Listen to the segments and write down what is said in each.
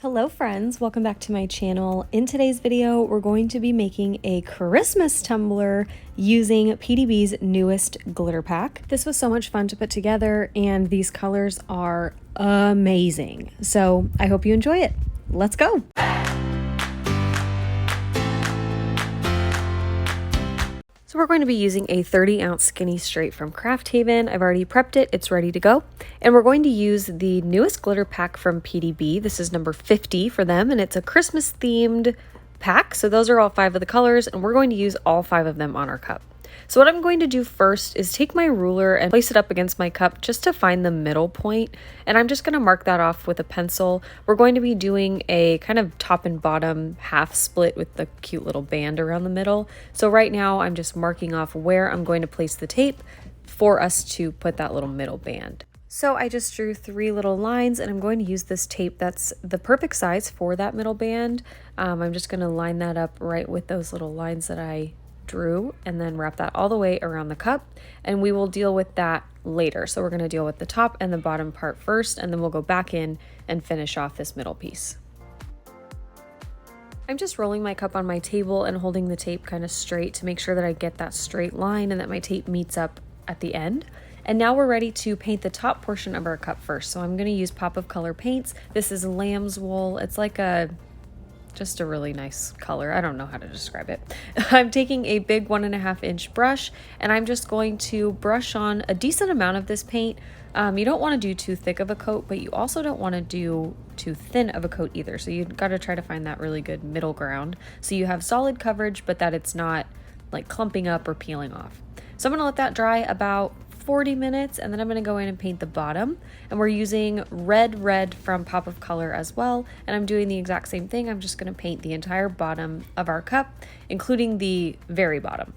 Hello friends, welcome back to my channel. In today's video, we're going to be making a Christmas tumbler using PDB's newest glitter pack. This was so much fun to put together and these colors are amazing. So I hope you enjoy it. Let's go. So we're going to be using a 30-ounce skinny straight from Craft Haven. I've already prepped it, it's ready to go. And we're going to use the newest glitter pack from PDB. This is number 50 for them, and it's a Christmas themed pack. So those are all 5 of the colors, and we're going to use all 5 of them on our cup. So what I'm going to do first is take my ruler and place it up against my cup just to find the middle point. And I'm just going to mark that off with a pencil. We're going to be doing a kind of top and bottom half split with the cute little band around the middle. So right now I'm just marking off where I'm going to place the tape for us to put that little middle band. So I just drew 3 little lines and I'm going to use this tape that's the perfect size for that middle band. I'm just going to line that up right with those little lines that I drew and then wrap that all the way around the cup, and we will deal with that later. So we're going to deal with the top and the bottom part first, and then we'll go back in and finish off this middle piece. I'm just rolling my cup on my table and holding the tape kind of straight to make sure that I get that straight line and that my tape meets up at the end. And now we're ready to paint the top portion of our cup first. So I'm going to use Pop of Color paints. This is lamb's wool. It's like just a really nice color. I don't know how to describe it. I'm taking a big 1.5-inch brush and I'm just going to brush on a decent amount of this paint. You don't want to do too thick of a coat, but you also don't want to do too thin of a coat either. So you've got to try to find that really good middle ground so you have solid coverage, but that it's not like clumping up or peeling off. So I'm going to let that dry about 40 minutes, and then I'm going to go in and paint the bottom, and we're using red from Pop of Color as well, and I'm doing the exact same thing. I'm just going to paint the entire bottom of our cup, including the very bottom.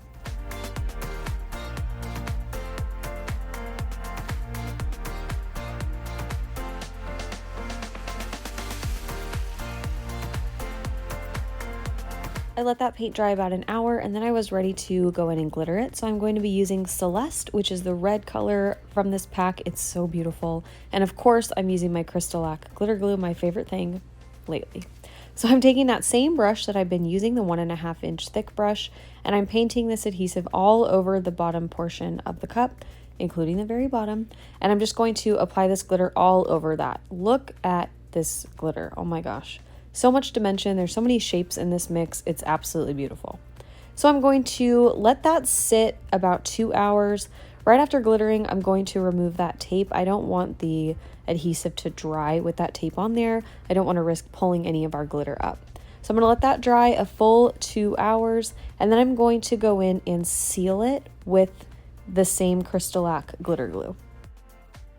I let that paint dry about an hour, and then I was ready to go in and glitter it. So I'm going to be using Celeste, which is the red color from this pack. It's so beautiful. And of course, I'm using my Crystalac glitter glue, my favorite thing lately. So I'm taking that same brush that I've been using, the 1.5-inch thick brush, and I'm painting this adhesive all over the bottom portion of the cup, including the very bottom. And I'm just going to apply this glitter all over that. Look at this glitter. Oh my gosh. So much dimension. There's so many shapes in this mix. It's absolutely beautiful. So I'm going to let that sit about 2 hours. Right after glittering, I'm going to remove that tape. I don't want the adhesive to dry with that tape on there. I don't want to risk pulling any of our glitter up. So I'm going to let that dry a full 2 hours, and then I'm going to go in and seal it with the same Crystalac glitter glue.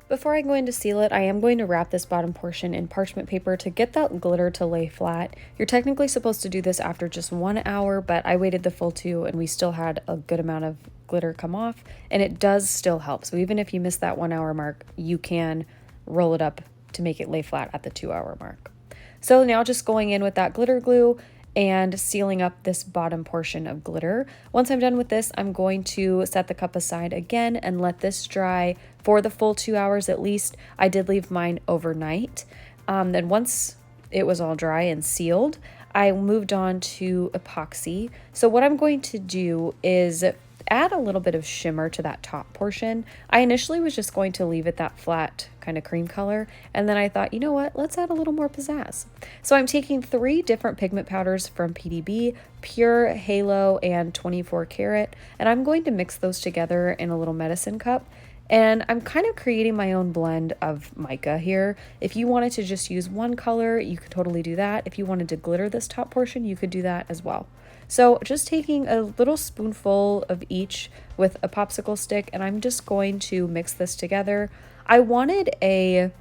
Before I go in to seal it, I am going to wrap this bottom portion in parchment paper to get that glitter to lay flat. You're technically supposed to do this after just 1 hour, but I waited the full 2 and we still had a good amount of glitter come off, and it does still help. So even if you miss that 1 hour mark, you can roll it up to make it lay flat at the 2 hour mark. So now just going in with that glitter glue and sealing up this bottom portion of glitter. Once I'm done with this, I'm going to set the cup aside again and let this dry for the full 2 hours at least. I did leave mine overnight. Then once it was all dry and sealed, I moved on to epoxy. So what I'm going to do is add a little bit of shimmer to that top portion. I initially was just going to leave it that flat kind of cream color, and then I thought, you know what, let's add a little more pizzazz. So I'm taking 3 different pigment powders from PDB, Pure, Halo, and 24 Karat, and I'm going to mix those together in a little medicine cup. And I'm kind of creating my own blend of mica here. If you wanted to just use one color, you could totally do that. If you wanted to glitter this top portion, you could do that as well. So just taking a little spoonful of each with a popsicle stick, and I'm just going to mix this together. I wanted a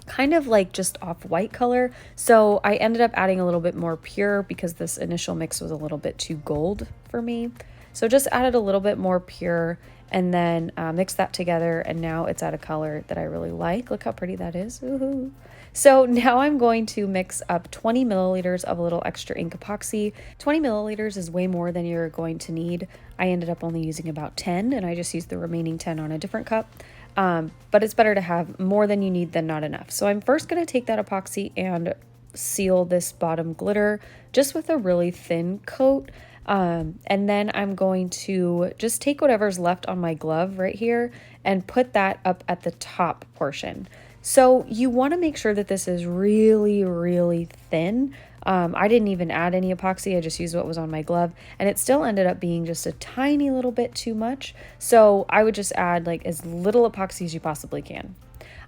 kind of like just off-white color, so I ended up adding a little bit more Pure because this initial mix was a little bit too gold for me. So just added a little bit more Pure and then mix that together, and now it's at a color that I really like. Look how pretty that is. Woohoo. So now I'm going to mix up 20 milliliters of a little extra ink epoxy. 20 milliliters is way more than you're going to need. I ended up only using about 10, and I just used the remaining 10 on a different cup. But it's better to have more than you need than not enough. So I'm first going to take that epoxy and seal this bottom glitter just with a really thin coat. And then I'm going to just take whatever's left on my glove right here and put that up at the top portion. So you want to make sure that this is really, really thin. I didn't even add any epoxy. I just used what was on my glove, and it still ended up being just a tiny little bit too much. So I would just add like as little epoxy as you possibly can.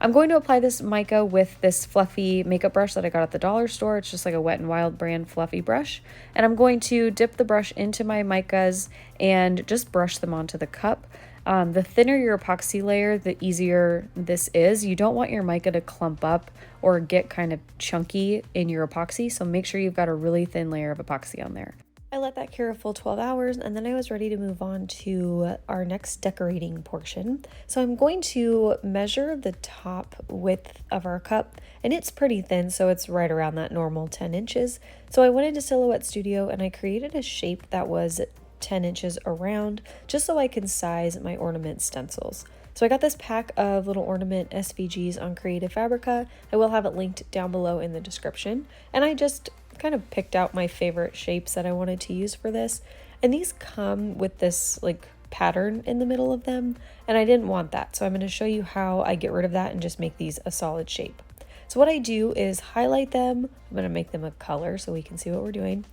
I'm going to apply this mica with this fluffy makeup brush that I got at the dollar store. It's just like a Wet n Wild brand fluffy brush. And I'm going to dip the brush into my micas and just brush them onto the cup. The thinner your epoxy layer, the easier this is. You don't want your mica to clump up or get kind of chunky in your epoxy, so make sure you've got a really thin layer of epoxy on there. I let that cure a full 12 hours, and then I was ready to move on to our next decorating portion. So I'm going to measure the top width of our cup, and it's pretty thin, so it's right around that normal 10 inches. So I went into Silhouette Studio and I created a shape that was 10 inches around, just so I can size my ornament stencils. So I got this pack of little ornament SVGs on Creative Fabrica. I will have it linked down below in the description. And I just kind of picked out my favorite shapes that I wanted to use for this. And these come with this like pattern in the middle of them, and I didn't want that. So I'm going to show you how I get rid of that and just make these a solid shape. So what I do is highlight them. I'm going to make them a color so we can see what we're doing.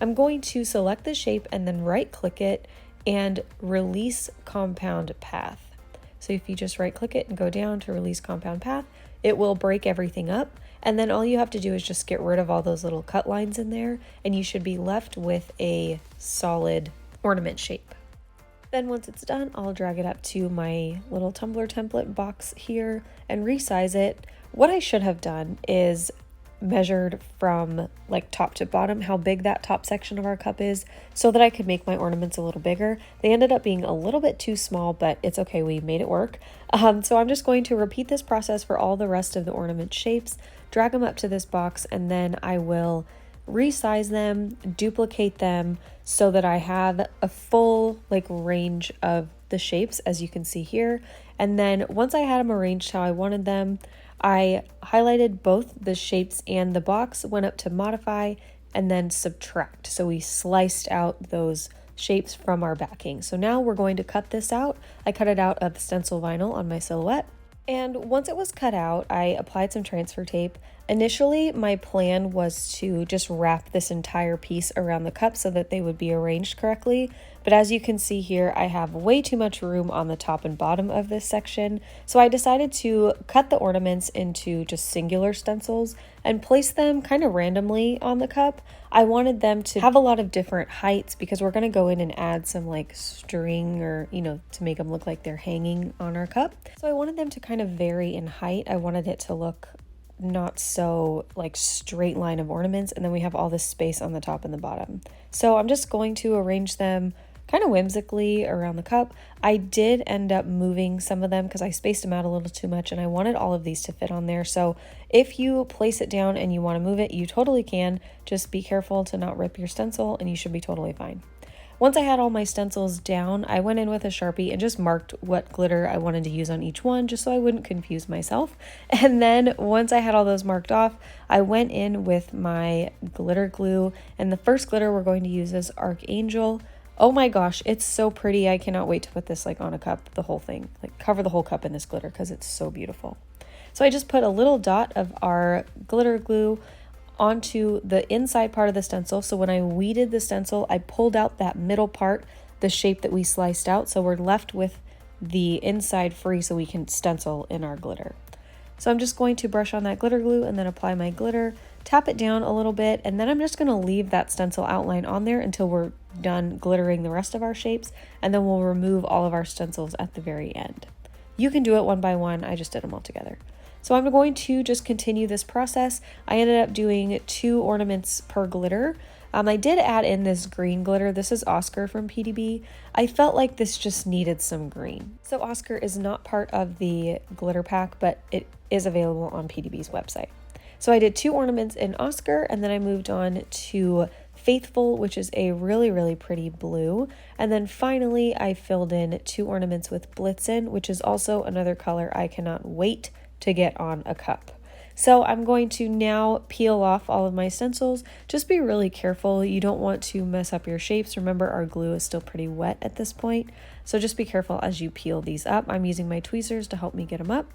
I'm going to select the shape and then right click it and release compound path. So if you just right click it and go down to release compound path, it will break everything up. And then all you have to do is just get rid of all those little cut lines in there, and you should be left with a solid ornament shape. Then once it's done, I'll drag it up to my little tumbler template box here and resize it. What I should have done is measured from like top to bottom how big that top section of our cup is so that I could make my ornaments a little bigger. They ended up being a little bit too small, but it's okay, we made it work. So I'm just going to repeat this process for all the rest of the ornament shapes, drag them up to this box, and then I will resize them, duplicate them so that I have a full like range of the shapes as you can see here. And then once I had them arranged how I wanted them, I highlighted both the shapes and the box, went up to modify, and then subtract. So we sliced out those shapes from our backing. So now we're going to cut this out. I cut it out of stencil vinyl on my Silhouette. And once it was cut out, I applied some transfer tape. Initially, my plan was to just wrap this entire piece around the cup so that they would be arranged correctly. But as you can see here, I have way too much room on the top and bottom of this section. So I decided to cut the ornaments into just singular stencils and place them kind of randomly on the cup. I wanted them to have a lot of different heights because we're going to go in and add some like string or, to make them look like they're hanging on our cup. So I wanted them to kind of vary in height. I wanted it to look not so like straight line of ornaments, and then we have all this space on the top and the bottom. So I'm just going to arrange them kind of whimsically around the cup. I did end up moving some of them because I spaced them out a little too much and I wanted all of these to fit on there. So if you place it down and you want to move it, you totally can. Just be careful to not rip your stencil and you should be totally fine. Once I had all my stencils down, I went in with a Sharpie and just marked what glitter I wanted to use on each one just so I wouldn't confuse myself. And then once I had all those marked off, I went in with my glitter glue, and the first glitter we're going to use is Archangel. Oh my gosh, it's so pretty. I cannot wait to put this like on a cup, the whole thing, like cover the whole cup in this glitter because it's so beautiful. So I just put a little dot of our glitter glue onto the inside part of the stencil. So when I weeded the stencil, I pulled out that middle part, the shape that we sliced out. So we're left with the inside free so we can stencil in our glitter. So I'm just going to brush on that glitter glue and then apply my glitter, tap it down a little bit, and then I'm just going to leave that stencil outline on there until we're done glittering the rest of our shapes, and then we'll remove all of our stencils at the very end. You can do it one by one. I just did them all together. So I'm going to just continue this process. I ended up doing 2 ornaments per glitter. I did add in this green glitter. This is Oscar from PDB. I felt like this just needed some green. So Oscar is not part of the glitter pack, but it is available on PDB's website. So I did 2 ornaments in Oscar, and then I moved on to Faithful, which is a really, really pretty blue. And then finally, I filled in 2 ornaments with Blitzen, which is also another color I cannot wait to get on a cup. So I'm going to now peel off all of my stencils. Just be really careful. You don't want to mess up your shapes. Remember, our glue is still pretty wet at this point. So just be careful as you peel these up. I'm using my tweezers to help me get them up.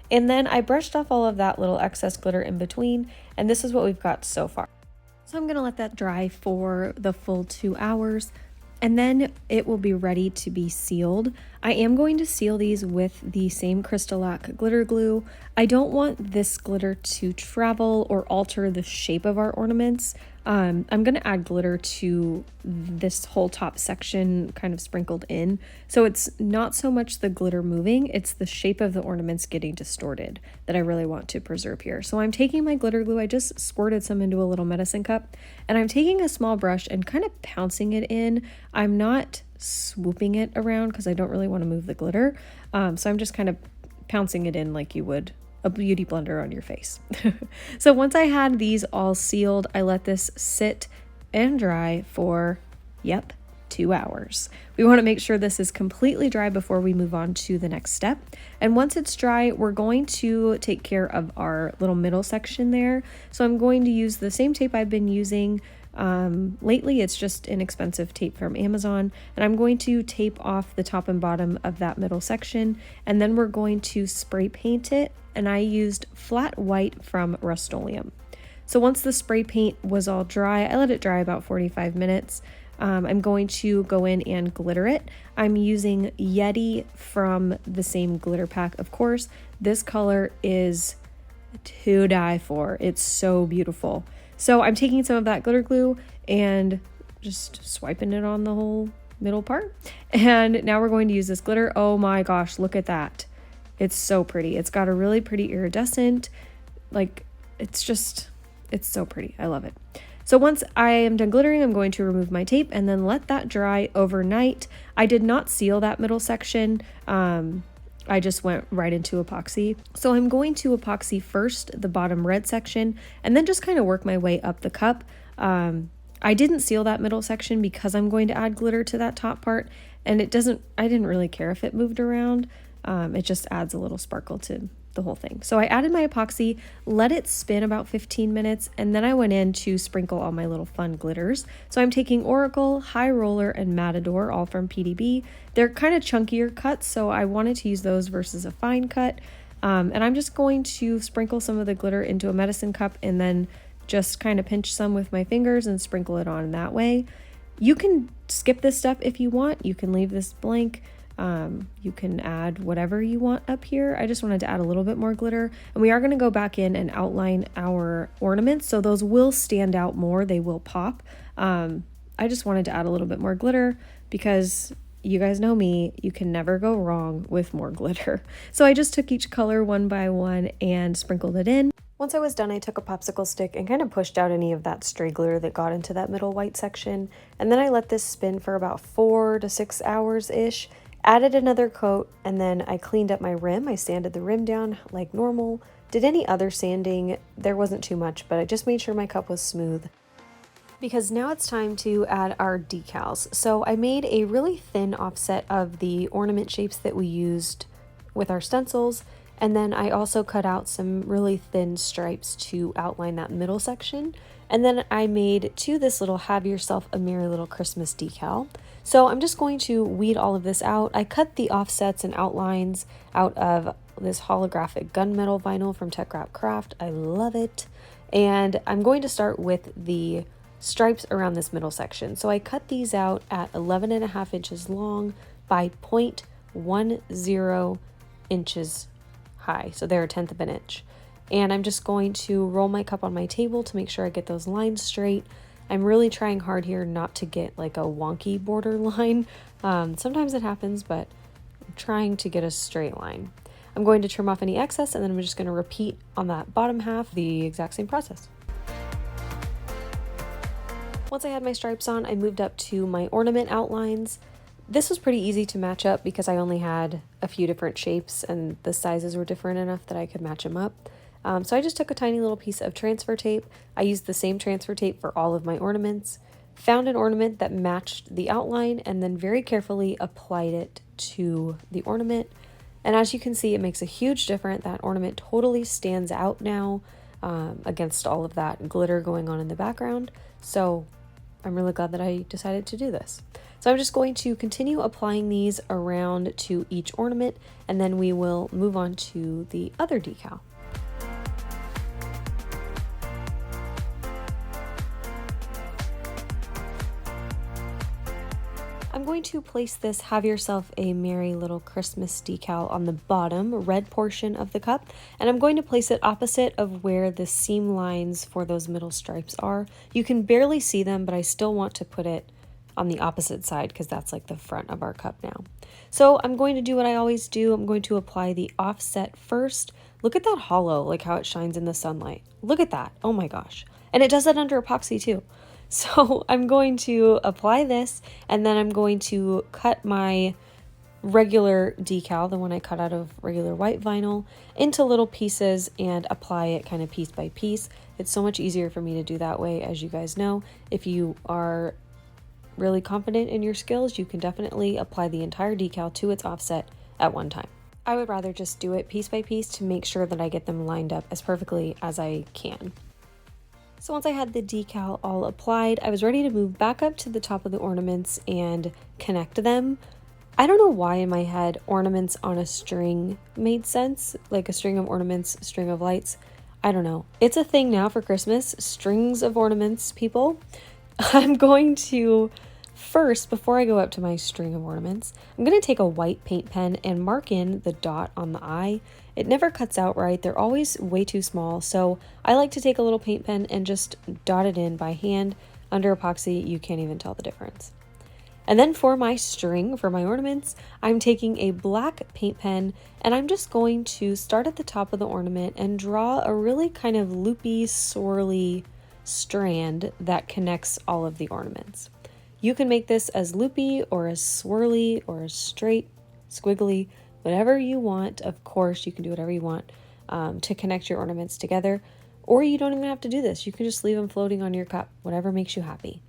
And then I brushed off all of that little excess glitter in between, and this is what we've got so far. So I'm gonna let that dry for the full 2 hours, and then it will be ready to be sealed. I am going to seal these with the same Crystalac glitter glue. I don't want this glitter to travel or alter the shape of our ornaments. I'm going to add glitter to this whole top section kind of sprinkled in. So it's not so much the glitter moving, it's the shape of the ornaments getting distorted that I really want to preserve here. So I'm taking my glitter glue, I just squirted some into a little medicine cup, and I'm taking a small brush and kind of pouncing it in. I'm not swooping it around because I don't really want to move the glitter. So I'm just kind of pouncing it in like you would a beauty blender on your face. So once I had these all sealed, I let this sit and dry for, 2 hours. We want to make sure this is completely dry before we move on to the next step. And once it's dry, we're going to take care of our little middle section there. So I'm going to use the same tape I've been using lately. It's just inexpensive tape from Amazon, and I'm going to tape off the top and bottom of that middle section, and then we're going to spray paint it, and I used flat white from Rustoleum. So once the spray paint was all dry, I let it dry about 45 minutes. I'm going to go in and glitter it. I'm using Yeti from the same glitter pack, of course. This color is to die for. It's so beautiful. So I'm taking some of that glitter glue and just swiping it on the whole middle part. And now we're going to use this glitter. Oh my gosh, look at that. It's so pretty. It's got a really pretty iridescent, like, it's so pretty. I love it. So once I am done glittering, I'm going to remove my tape and then let that dry overnight. I did not seal that middle section. I just went right into epoxy. So I'm going to epoxy first the bottom red section and then just kind of work my way up the cup. I didn't seal that middle section because I'm going to add glitter to that top part, and I didn't really care if it moved around. It just adds a little sparkle to the whole thing. So I added my epoxy, let it spin about 15 minutes, and then I went in to sprinkle all my little fun glitters. So I'm taking Oracle, High Roller, and Matador, all from PDB. They're kind of chunkier cuts, so I wanted to use those versus a fine cut. And I'm just going to sprinkle some of the glitter into a medicine cup and then just kind of pinch some with my fingers and sprinkle it on that way. You can skip this step if you want. You can leave this blank. You can add whatever you want up here. I just wanted to add a little bit more glitter, and we are going to go back in and outline our ornaments, so those will stand out more, they will pop. I just wanted to add a little bit more glitter because you guys know me, you can never go wrong with more glitter. So I just took each color one by one and sprinkled it in. Once I was done, I took a popsicle stick and kind of pushed out any of that stray glitter that got into that middle white section, and then I let this spin for about 4 to 6 hours-ish. Added another coat, and then I cleaned up my rim. I sanded the rim down like normal. Did any other sanding, there wasn't too much, but I just made sure my cup was smooth. Because now it's time to add our decals. So I made a really thin offset of the ornament shapes that we used with our stencils, and then I also cut out some really thin stripes to outline that middle section. And then I made to this little Have Yourself a Merry Little Christmas decal. So I'm just going to weed all of this out. I cut the offsets and outlines out of this holographic gunmetal vinyl from Tech Wrap Craft. I love it. And I'm going to start with the stripes around this middle section. So I cut these out at 11.5 inches long by 0.10 inches high. So they're 1/10 of an inch. And I'm just going to roll my cup on my table to make sure I get those lines straight. I'm really trying hard here not to get like a wonky border line. Sometimes it happens, but I'm trying to get a straight line. I'm going to trim off any excess, and then I'm just going to repeat on that bottom half the exact same process. Once I had my stripes on, I moved up to my ornament outlines. This was pretty easy to match up because I only had a few different shapes and the sizes were different enough that I could match them up. So I just took a tiny little piece of transfer tape. I used the same transfer tape for all of my ornaments, found an ornament that matched the outline, and then very carefully applied it to the ornament. And as you can see, it makes a huge difference. That ornament totally stands out now against all of that glitter going on in the background. So I'm really glad that I decided to do this. So I'm just going to continue applying these around to each ornament, and then we will move on to the other decal. I'm going to place this "Have Yourself a Merry Little Christmas" decal on the bottom red portion of the cup, and I'm going to place it opposite of where the seam lines for those middle stripes are. You can barely see them, but I still want to put it on the opposite side because that's like the front of our cup now. So I'm going to do what I always do. I'm going to apply the offset first. Look at that hollow, like how it shines in the sunlight. Look at that. Oh my gosh. And it does that under epoxy too. So I'm going to apply this, and then I'm going to cut my regular decal, the one I cut out of regular white vinyl, into little pieces and apply it kind of piece by piece. It's so much easier for me to do that way, as you guys know. If you are really confident in your skills, you can definitely apply the entire decal to its offset at one time. I would rather just do it piece by piece to make sure that I get them lined up as perfectly as I can. So once I had the decal all applied, I was ready to move back up to the top of the ornaments and connect them. I don't know why in my head ornaments on a string made sense, like a string of ornaments, string of lights. I don't know. It's a thing now for Christmas, strings of ornaments, people. I'm going to first, before I go up to my string of ornaments, I'm going to take a white paint pen and mark in the dot on the eye. It never cuts out right. They're always way too small. So I like to take a little paint pen and just dot it in by hand. Under epoxy, you can't even tell the difference. And then for my string, for my ornaments, I'm taking a black paint pen and I'm just going to start at the top of the ornament and draw a really kind of loopy, swirly strand that connects all of the ornaments. You can make this as loopy or as swirly or as straight, squiggly, whatever you want. Of course, you can do whatever you want to connect your ornaments together, or you don't even have to do this. You can just leave them floating on your cup, whatever makes you happy.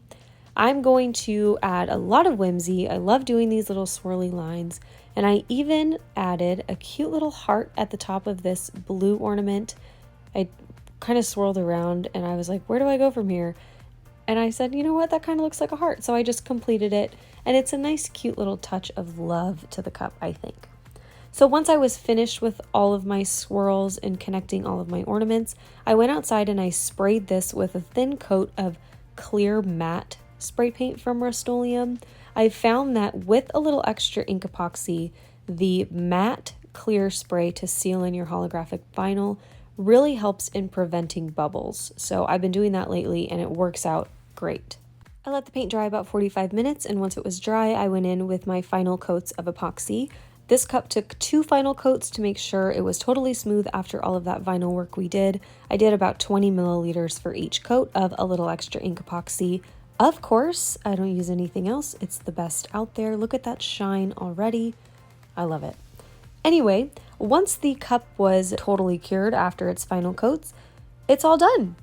I'm going to add a lot of whimsy. I love doing these little swirly lines, and I even added a cute little heart at the top of this blue ornament. I kind of swirled around and I was like, where do I go from here? And I said, you know what, that kind of looks like a heart. So I just completed it, and it's a nice cute little touch of love to the cup, I think. So once I was finished with all of my swirls and connecting all of my ornaments, I went outside and I sprayed this with a thin coat of clear matte spray paint from Rustoleum. I found that with a little extra ink epoxy, the matte clear spray to seal in your holographic vinyl really helps in preventing bubbles. So I've been doing that lately and it works out great. I let the paint dry about 45 minutes, and once it was dry, I went in with my final coats of epoxy. This cup took 2 final coats to make sure it was totally smooth after all of that vinyl work we did. I did about 20 milliliters for each coat of a little extra ink epoxy. Of course, I don't use anything else. It's the best out there. Look at that shine already. I love it. Anyway, once the cup was totally cured after its final coats, it's all done.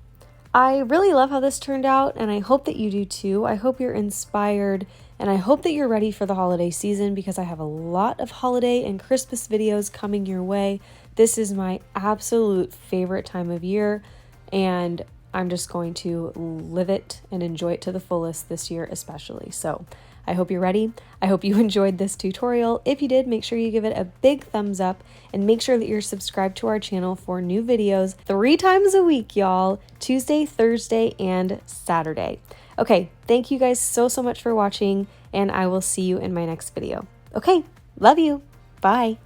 I really love how this turned out, and I hope that you do too. I hope you're inspired, and I hope that you're ready for the holiday season, because I have a lot of holiday and Christmas videos coming your way. This is my absolute favorite time of year, and I'm just going to live it and enjoy it to the fullest this year especially. So I hope you're ready. I hope you enjoyed this tutorial. If you did, make sure you give it a big thumbs up and make sure that you're subscribed to our channel for new videos 3 times a week, y'all. Tuesday, Thursday, and Saturday. Okay, thank you guys so much for watching, and I will see you in my next video. Okay, love you. Bye.